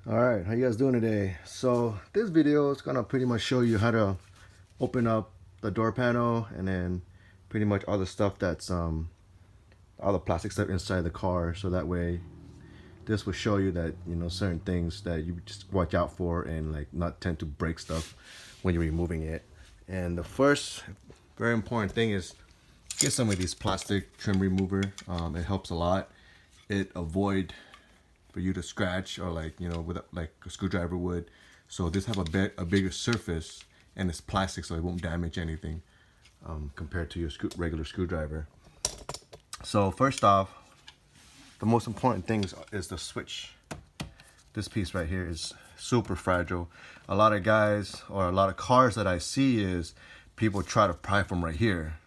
Alright, how you guys doing today? So this video is gonna pretty much show you how to open up the door panel and then pretty much all the stuff that's all the plastic stuff inside the car, so that way this will show you that, you know, certain things that you just watch out for and like not tend to break stuff when you're removing it. And the first very important thing is get some of these plastic trim remover. It helps a lot. It avoid for you to scratch or like, you know, with like a screwdriver would. So this have a bigger surface and it's plastic, so it won't damage anything compared to your regular screwdriver. So first off, the most important thing is the switch. This piece right here is super fragile. A lot of guys or a lot of cars that I see is people try to pry from right here.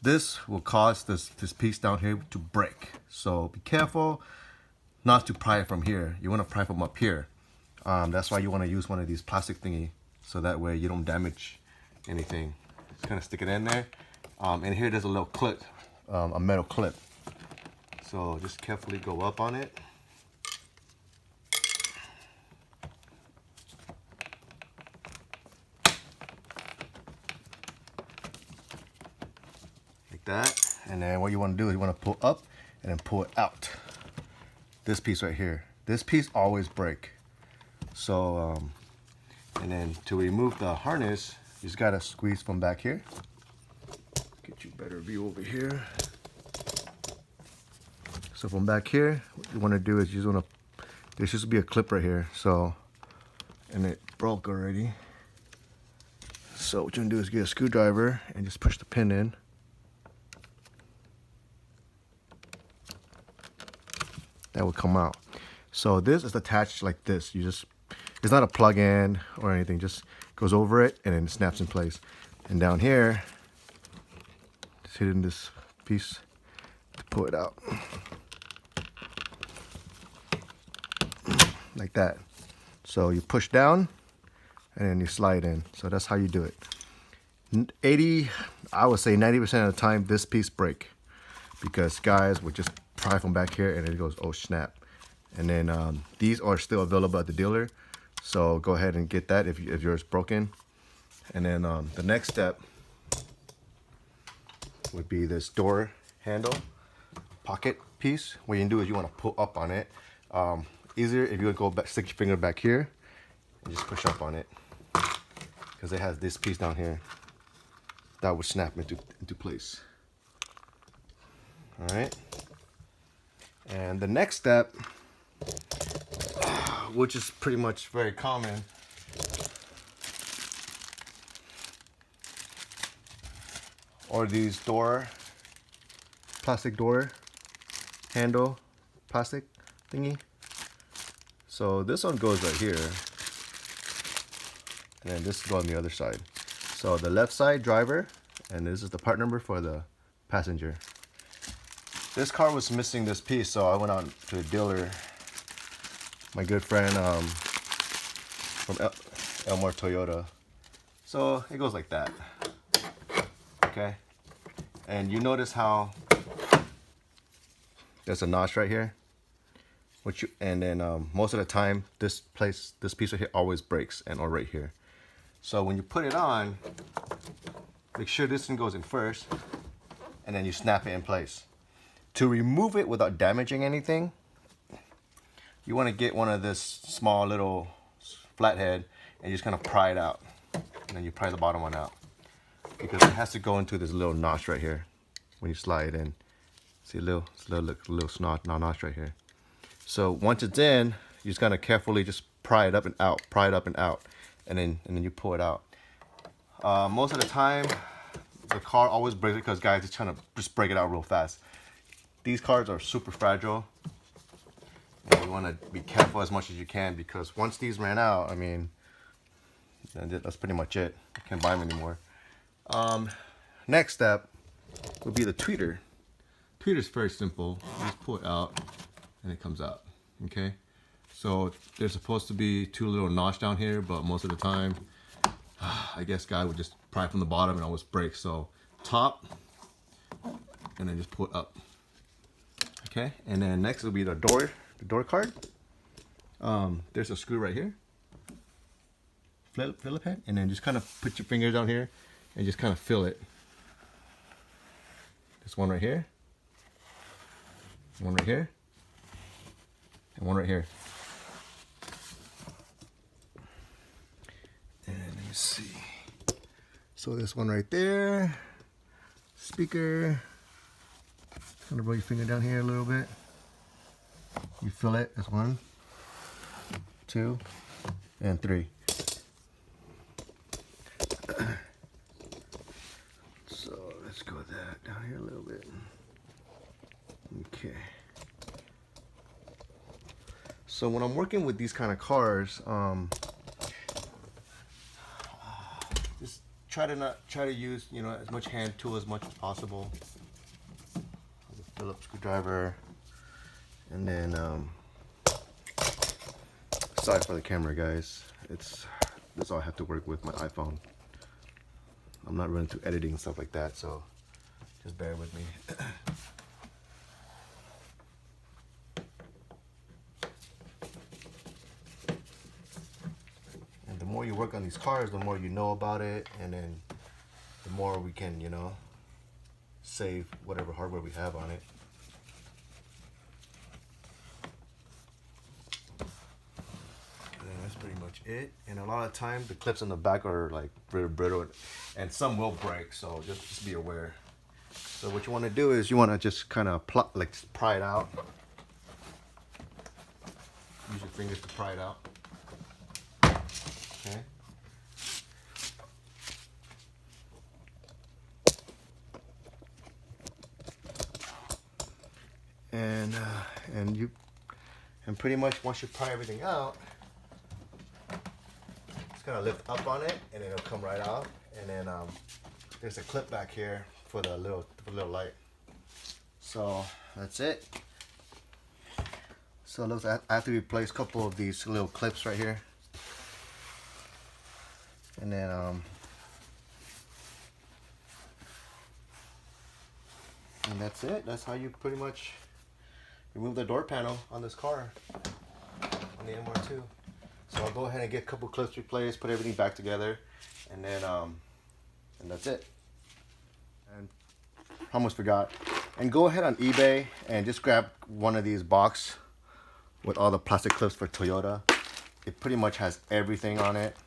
This will cause this piece down here to break. So be careful not to pry it from here. You want to pry from up here. That's why you want to use one of these plastic thingy, so that way you don't damage anything. Just kind of stick it in there. And here there's a little clip, a metal clip. So just carefully go up on it. Like that. And then what you want to do is you want to pull up and then pull it out. This piece right here. This piece always break. So, and then to remove the harness, you just gotta squeeze from back here. Get you a better view over here. So from back here, what you wanna do is you just wanna, there should be a clip right here. So, and it broke already. So what you wanna do is get a screwdriver and just push the pin in. That will come out. So this is attached like this. You just, it's not a plug-in or anything, just goes over it and then it snaps in place. And down here, just hitting this piece to pull it out. Like that. So you push down and then you slide in. So that's how you do it. 80, I would say 90% of the time this piece break, because guys would just pry from back here and it goes, oh snap. And then these are still available at the dealer, so go ahead and get that if yours broken. And then the next step would be this door handle pocket piece. What you can do is you want to pull up on it. Easier if you would go back, stick your finger back here and just push up on it, because it has this piece down here that would snap into place. All right. And the next step, which is pretty much very common, are these plastic door handle plastic thingy. So this one goes right here, and then this goes on the other side. So the left side, driver, and this is the part number for the passenger. This car was missing this piece, so I went out to a dealer, my good friend from Elmore Toyota. So it goes like that, okay? And you notice how there's a notch right here, and then most of the time this piece right here always breaks, and or right here. So when you put it on, make sure this one goes in first, and then you snap it in place. To remove it without damaging anything, you want to get one of this small little flathead and you just kind of pry it out. And then you pry the bottom one out, because it has to go into this little notch right here when you slide it in. See a little notch right here. So once it's in, you just gotta carefully just pry it up and out, and then you pull it out. Most of the time, the car always breaks it because guys are trying to just break it out real fast. These cars are super fragile, and you want to be careful as much as you can, because once these ran out, I mean, that's pretty much it. You can't buy them anymore. Next step would be the tweeter. Tweeter is very simple. You just pull it out, and it comes out. Okay. So there's supposed to be two little notches down here, but most of the time, I guess guy would just pry from the bottom and always break. So top, and then just pull it up. Okay, and then next will be the door card. there's a screw right here, Phillip head, and then just kind of put your fingers down here and just kind of fill it. There's one right here, one right here, and one right here. And let me see. So this one right there, speaker. Kind of roll your finger down here a little bit. You fill it. That's 1, 2, and 3. So let's go with that down here a little bit. Okay. So when I'm working with these kind of cars, just try to use, you know, as much hand tool as much as possible. The Phillips screwdriver, and then sorry for the camera, guys. That's all I have to work with, my iPhone. I'm not really into editing and stuff like that, so just bear with me. And the more you work on these cars, the more you know about it, and then the more we can, you know, save whatever hardware we have on it. And that's pretty much it. And a lot of time the clips on the back are like very brittle, and some will break, so just be aware. So what you want to do is you want to just kind of pry it out. Use your fingers to pry it out. Okay. And pretty much once you pry everything out, just gonna lift up on it, and it'll come right out. And then there's a clip back here for the little light. So that's it. So it looks, I have to replace a couple of these little clips right here, and then and that's it. That's how you pretty much remove the door panel on this car, on the MR2. So I'll go ahead and get a couple clips replaced, put everything back together, and then and that's it. And I almost forgot. And go ahead on eBay and just grab one of these box with all the plastic clips for Toyota. It pretty much has everything on it.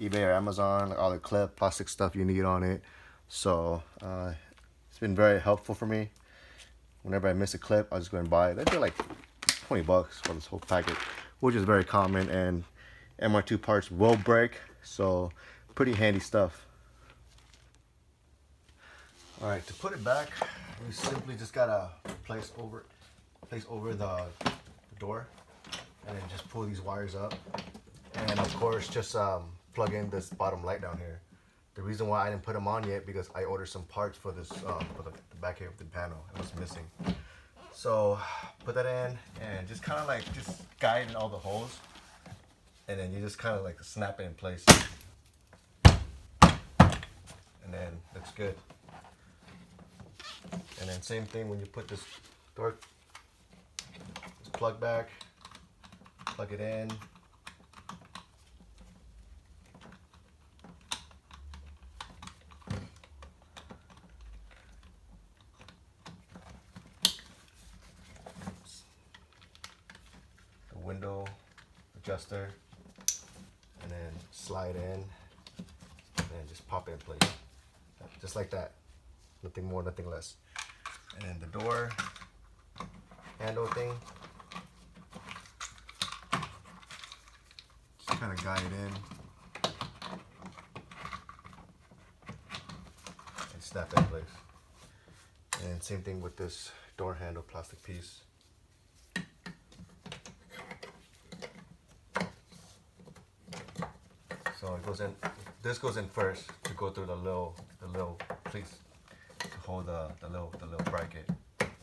eBay or Amazon, like all the plastic stuff you need on it. So it's been very helpful for me. Whenever I miss a clip, I'll just go and buy it. They're like 20 bucks for this whole packet, which is very common, and MR2 parts will break, so pretty handy stuff. All right, to put it back, we simply just gotta place over the door, and then just pull these wires up, and of course just plug in this bottom light down here. The reason why I didn't put them on yet, because I ordered some parts for this for the back here of the panel. It was missing. So put that in and just kind of like just guide in all the holes, and then you just kind of like snap it in place, and then looks good. And then same thing when you put this door, just plug back, plug it in. Window adjuster, and then slide in, and then just pop it in place, just like that. Nothing more, nothing less. And then the door handle thing, just kind of guide it in and snap it in place. And same thing with this door handle plastic piece. So it goes in. This goes in first to go through the little piece to hold the little bracket. Let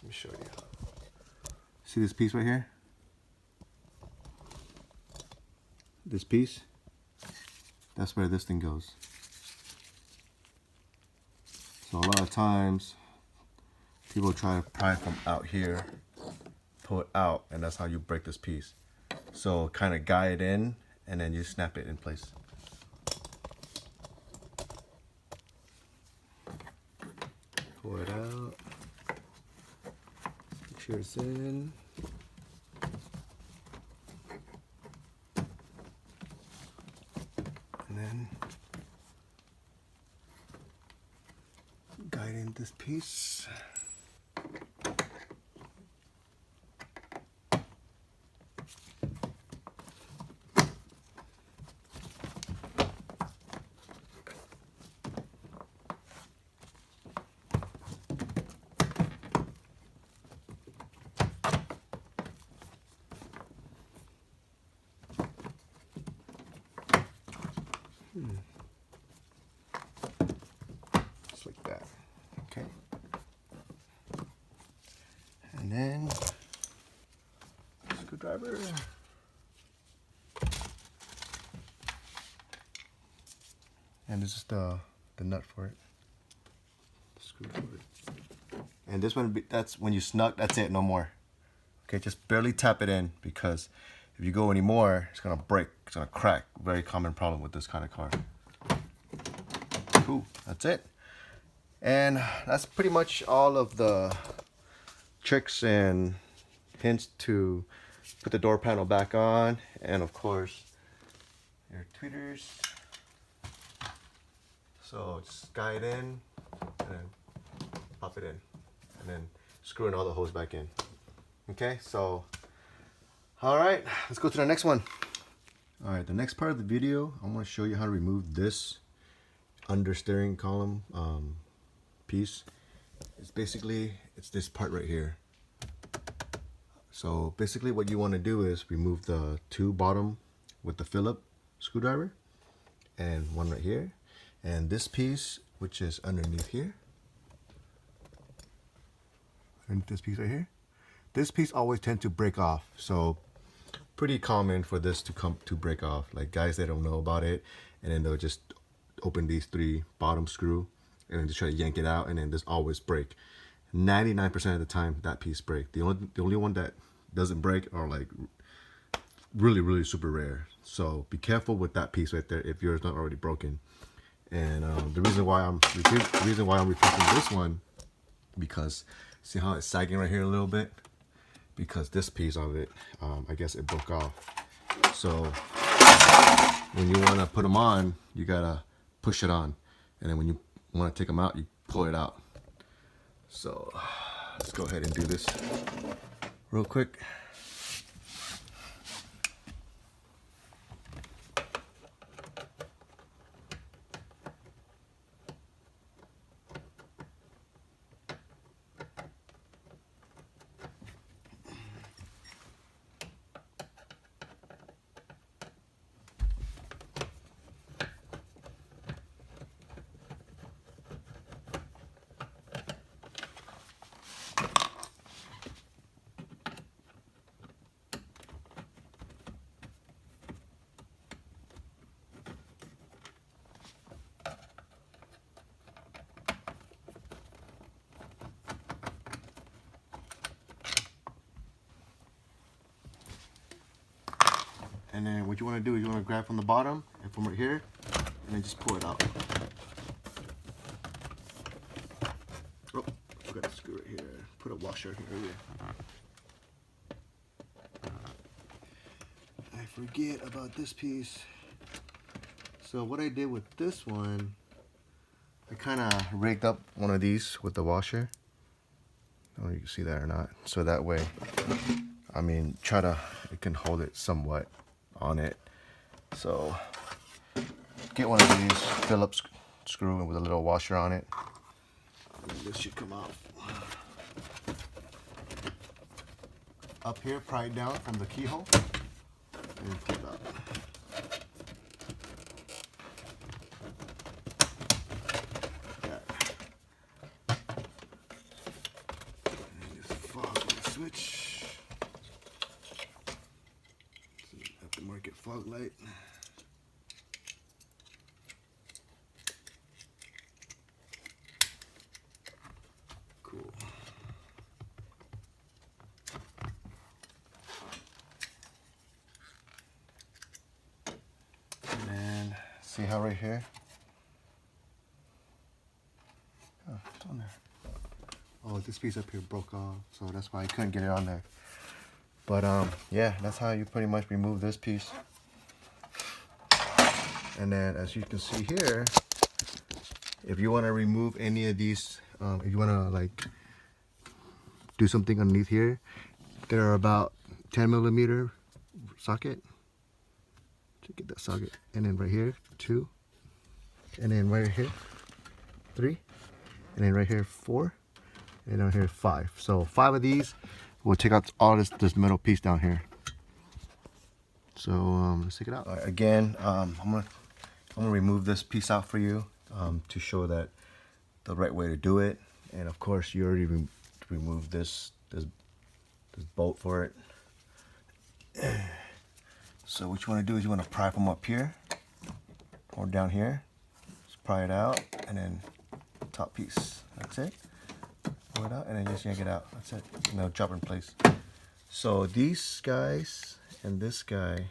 me show you. See this piece right here? This piece. That's where this thing goes. So a lot of times people try to pry from out here, pull it out, and that's how you break this piece. So kind of guide it in, and then you snap it in place. Pull it out. Make sure it's in. And then guide in this piece. Just like that. Okay. And then screwdriver. And this is the nut for it. Screwdriver. And this one, that's when you snug, that's it, no more. Okay, just barely tap it in, because if you go any more, it's gonna break, it's gonna crack. Very common problem with this kind of car. Cool, that's it. And that's pretty much all of the tricks and hints to put the door panel back on, and of course your tweeters. So just guide in and then pop it in, and then screw in all the hose back in. Okay, so all right, let's go to the next one. All right, the next part of the video, I'm going to show you how to remove this under steering column piece. It's basically, it's this part right here. So basically what you want to do is remove the two bottom with the Phillips screwdriver, and one right here, and this piece which is underneath here, and this piece right here. This piece always tends to break off, so pretty common for this to break off. Like guys, they don't know about it, and then they'll just open these three bottom screw and then just try to yank it out, and then this always break. 99% of the time that piece break. The only one that doesn't break are like really super rare. So be careful with that piece right there if yours not already broken. And the reason why I'm replacing this one, because see how it's sagging right here a little bit, because this piece of it, I guess it broke off. So when you want to put them on, you gotta push it on, and then when you want to take them out, you pull it out. So let's go ahead and do this real quick. And then what you want to do is you want to grab from the bottom and from right here, and then just pull it out. Oh, I forgot to screw it here. Put a washer here earlier. I forget about this piece. So what I did with this one, I kind of rigged up one of these with the washer. I don't know if you can see that or not. So that way, I mean, it can hold it somewhat on it. So get one of these Phillips screw with a little washer on it, and this should come out. Up here, pry it down from the keyhole and pull it out. And just fog the switch. Market fog light. Cool. See how right here? Oh, it's on there. Oh, this piece up here broke off, so that's why I couldn't get it on there. But yeah, that's how you pretty much remove this piece. And then as you can see here, if you want to remove any of these, if you want to like do something underneath here, there are about 10mm socket to get that socket, and then right here 2, and then right here 3, and then right here 4, and down here 5. So 5 of these will take out all this metal piece down here. So let's take it out. Right, again, I'm gonna remove this piece out for you to show that the right way to do it. And of course, you already removed this bolt for it. So what you want to do is you want to pry from up here or down here. Just pry it out, and then top piece. That's it. Pull it out, and then just yank it out. That's it. And they'll drop in place. So these guys and this guy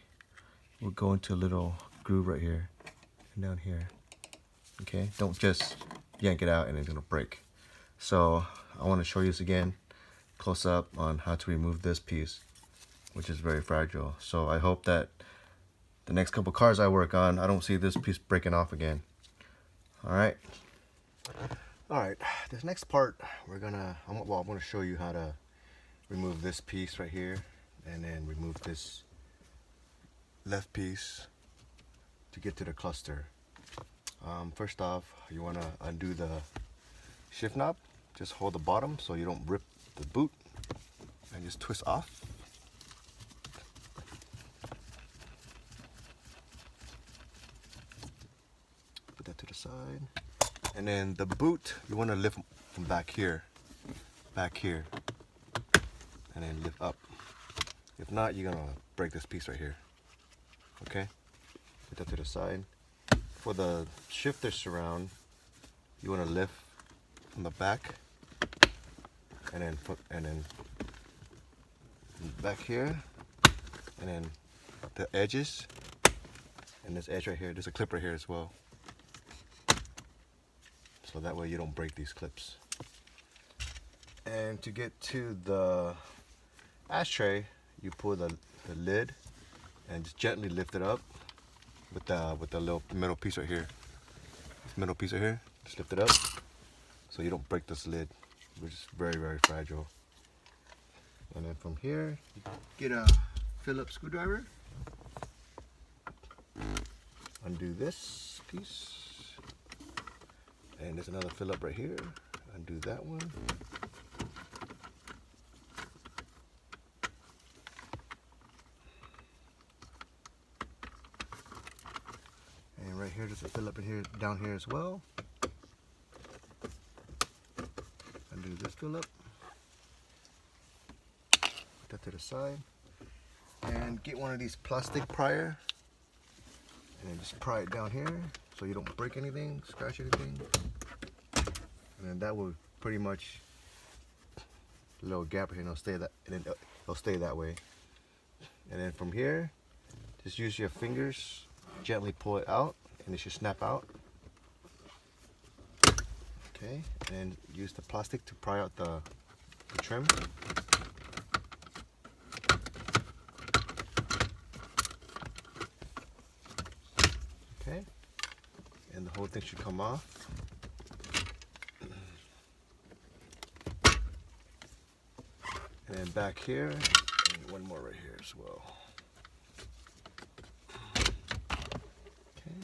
will go into a little groove right here and down here. Okay, don't just yank it out and it's gonna break. So I want to show you this again, close up, on how to remove this piece, which is very fragile. So I hope that the next couple cars I work on, I don't see this piece breaking off again. All right. This next part, I'm gonna show you how to remove this piece right here, and then remove this left piece to get to the cluster. First off, you want to undo the shift knob. Just hold the bottom so you don't rip the boot, and just twist off. Put that to the side. And then the boot, you want to lift from back here, and then lift up. If not, you're gonna break this piece right here. Okay, put that to the side. For the shifter surround, you want to lift from the back, and then back here, and then the edges, and this edge right here. There's a clip right here as well, so that way you don't break these clips. And to get to the ashtray, you pull the lid and just gently lift it up with the little metal piece right here. This metal piece right here, just lift it up so you don't break this lid, which is very, very fragile. And then from here, you get a Phillips screwdriver, undo this piece, and there's another Phillip right here, undo that one. And right here, there's a Phillip in here, down here as well. Undo this Phillip. Put that to the side. And get one of these plastic pliers, and then just pry it down here so you don't break anything, scratch anything. And then that will pretty much, a little gap here, and it'll stay that way. And then from here, just use your fingers, gently pull it out, and it should snap out. Okay, and then use the plastic to pry out the trim. Okay, and the whole thing should come off. And then back here, and one more right here as well. Okay.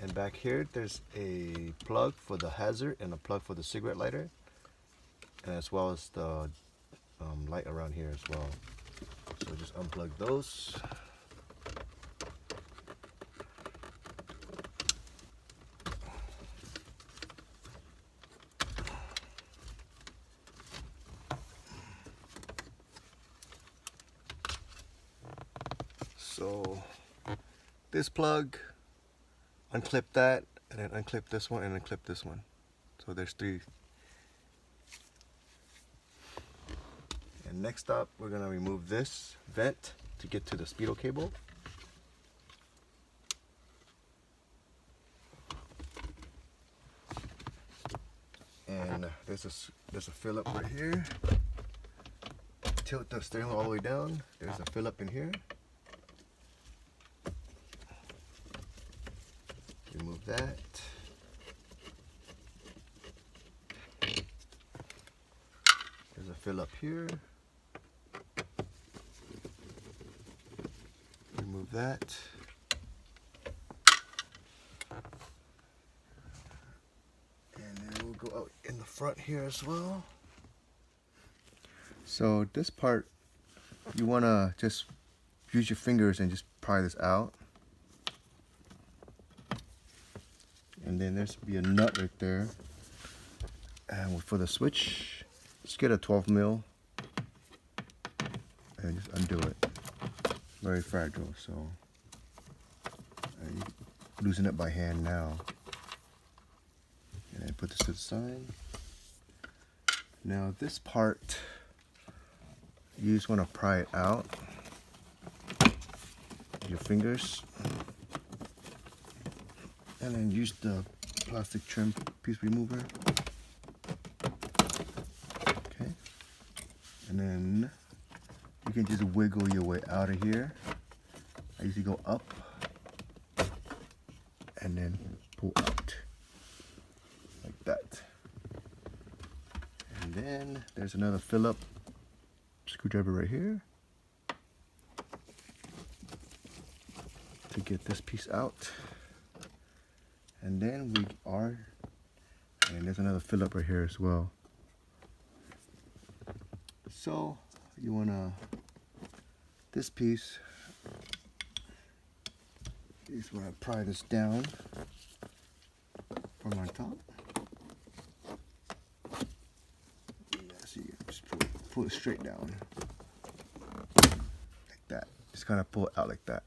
And back here, there's a plug for the hazard and a plug for the cigarette lighter, and as well as the light around here as well. So just unplug those. So this plug, unclip that, and then unclip this one, and unclip this one. So there's 3. And next up, we're gonna remove this vent to get to the speedo cable. And there's a fill up right here. Tilt the steering wheel all the way down. There's a fill up in here. Remove that. There's a fill up here. Remove that. And then we'll go out in the front here as well. So this part, you want to just use your fingers and just pry this out. And then there's be a nut right there. And for the switch, just get a 12 mil and just undo it. Very fragile, so you loosen it by hand now. And then put this to the side. Now this part, you just want to pry it out with your fingers. And then use the plastic trim piece remover. Okay. And then you can just wiggle your way out of here. I usually go up and then pull out like that. And then there's another Philip screwdriver right here to get this piece out. And then and there's another Philip right here as well. So you wanna, this piece, you just wanna pry this down from on top. Yeah, so you just pull it straight down like that. Just kind of pull it out like that.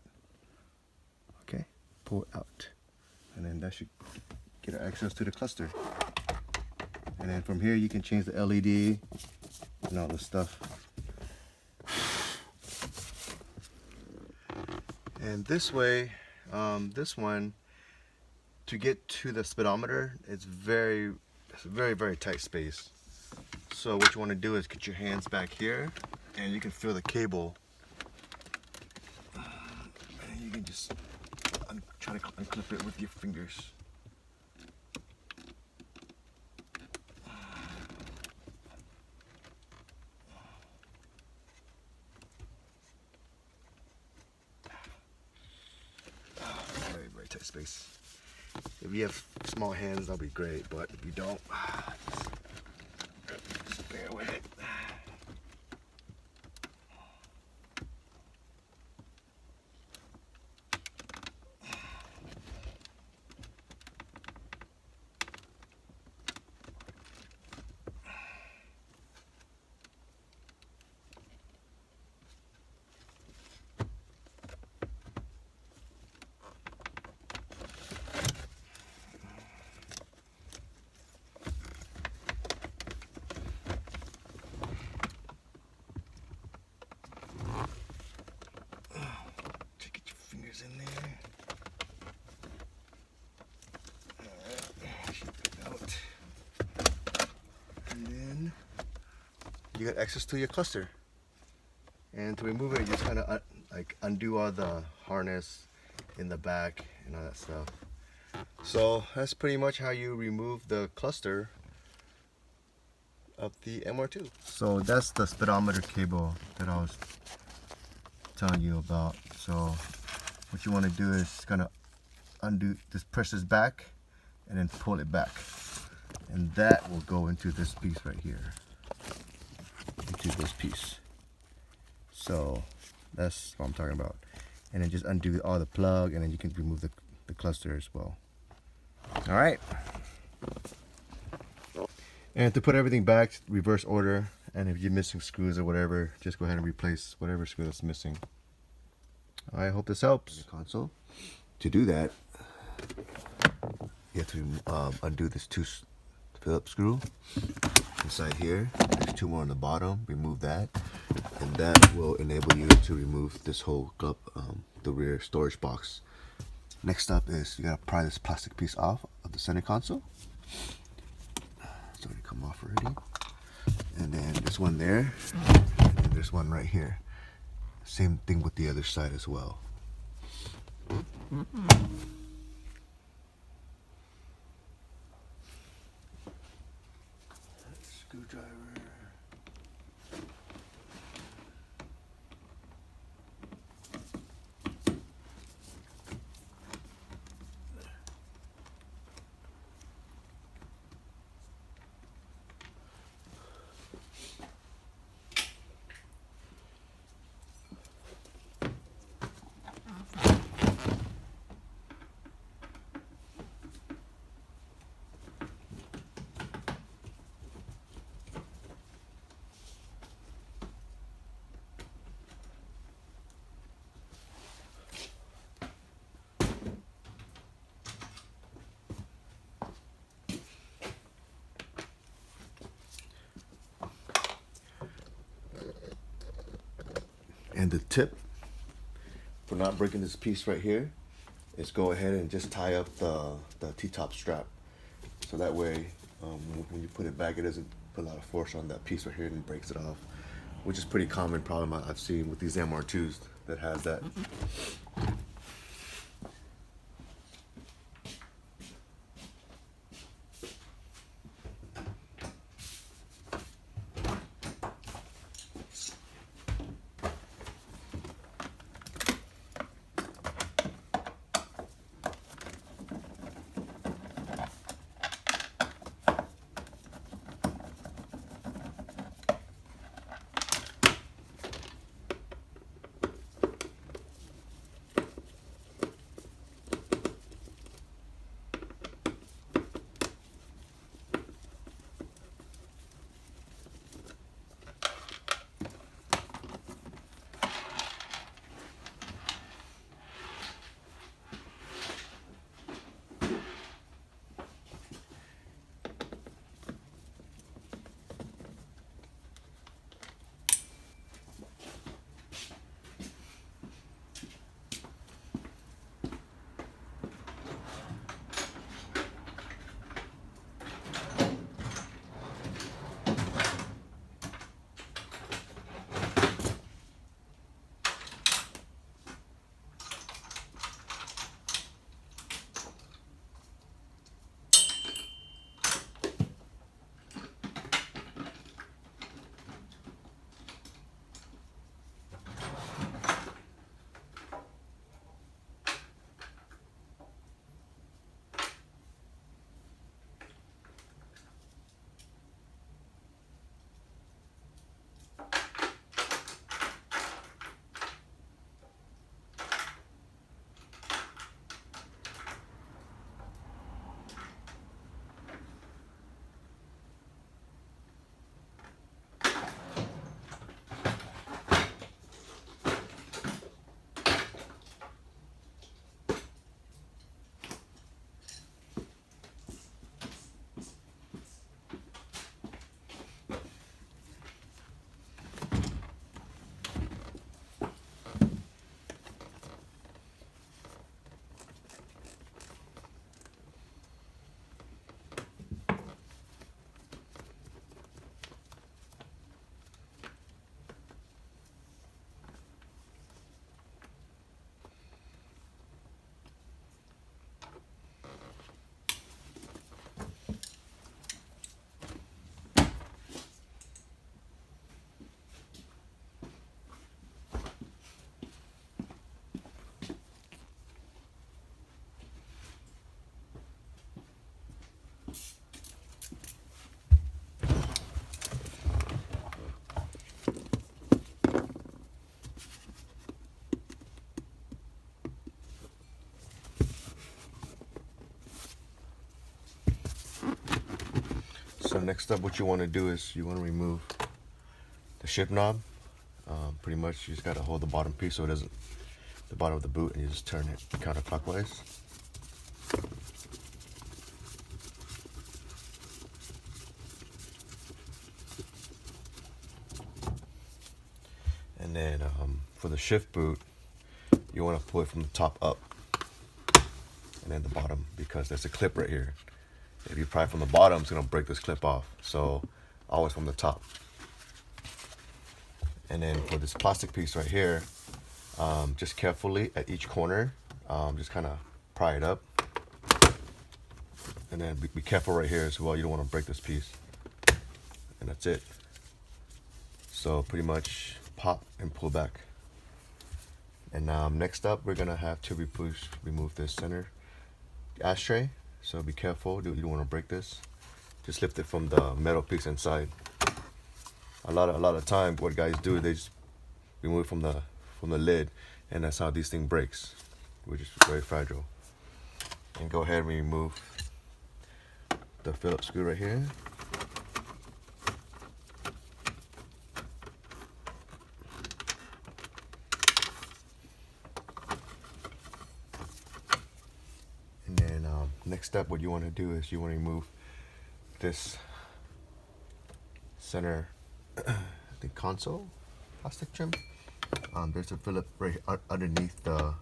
Okay, pull it out. And then that should get access to the cluster. And then from here you can change the LED and all this stuff. And this way, this one, to get to the speedometer, it's a very, very tight space. So what you want to do is get your hands back here and you can feel the cable. And you can just try to unclip it with your fingers. Very tight space. If you have small hands, that'll be great, but if you don't, just bear with it. In there. Alright, shake it out. And then you got access to your cluster. And to remove it, you just kind of like undo all the harness in the back and all that stuff. So that's pretty much how you remove the cluster of the MR2. So that's the speedometer cable that I was telling you about. So what you want to do is kind of undo, just press this back and then pull it back. And that will go into this piece right here. Into this piece. So that's what I'm talking about. And then just undo all the plug and then you can remove the cluster as well. Alright. And to put everything back, reverse order. And if you're missing screws or whatever, just go ahead and replace whatever screw that's missing. I hope this helps. Console. To do that, you have to undo this Phillips screw inside here. There's 2 more on the bottom. Remove that, and that will enable you to remove this whole cup, the rear storage box. Next up is you gotta pry this plastic piece off of the center console. It's already come off already. And then this one there, and then there's one right here. Same thing with the other side as well. Screwdriver. And the tip for not breaking this piece right here is go ahead and just tie up the T-top strap. So that way, when you put it back, it doesn't put a lot of force on that piece right here and breaks it off, which is pretty common problem I've seen with these MR2s that has that. So next up, what you want to do is you want to remove the shift knob. Pretty much you just got to hold the bottom piece so it doesn't, the bottom of the boot, and you just turn it counterclockwise. And then for the shift boot, you want to pull it from the top up and then the bottom, because there's a clip right here. If you pry from the bottom, it's going to break this clip off. So always from the top. And then for this plastic piece right here, just carefully at each corner, just kind of pry it up. And then be careful right here as well. You don't want to break this piece. And that's it. So pretty much pop and pull back. And next up, we're gonna have to remove this center ashtray. So be careful. You don't want to break this. Just lift it from the metal piece inside. A lot of time, what guys do, they just remove it from the lid, and that's how these thing breaks, which is very fragile. And go ahead and remove the Phillips screw right here. And then next step, what you want to do is you want to remove this center, the console plastic trim. There's a Phillip right underneath the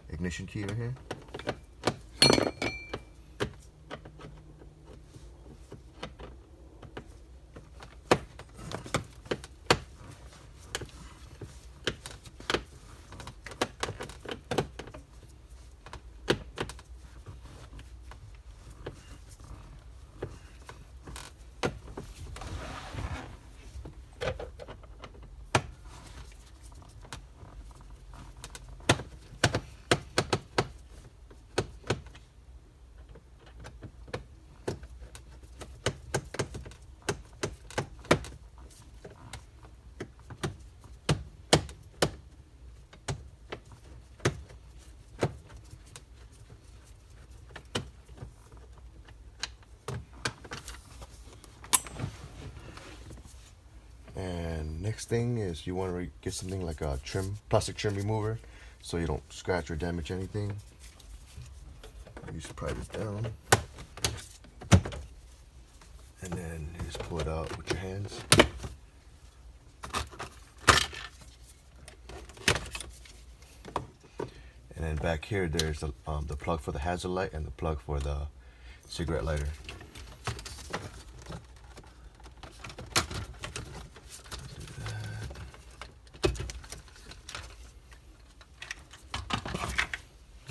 ignition key right here. And next thing is you want to get something like a plastic trim remover, so you don't scratch or damage anything. You just pry this down, and then you just pull it out with your hands. And then back here, there's the plug for the hazard light and the plug for the cigarette lighter.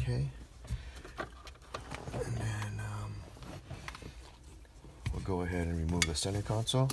Okay, and then we'll go ahead and remove the center console.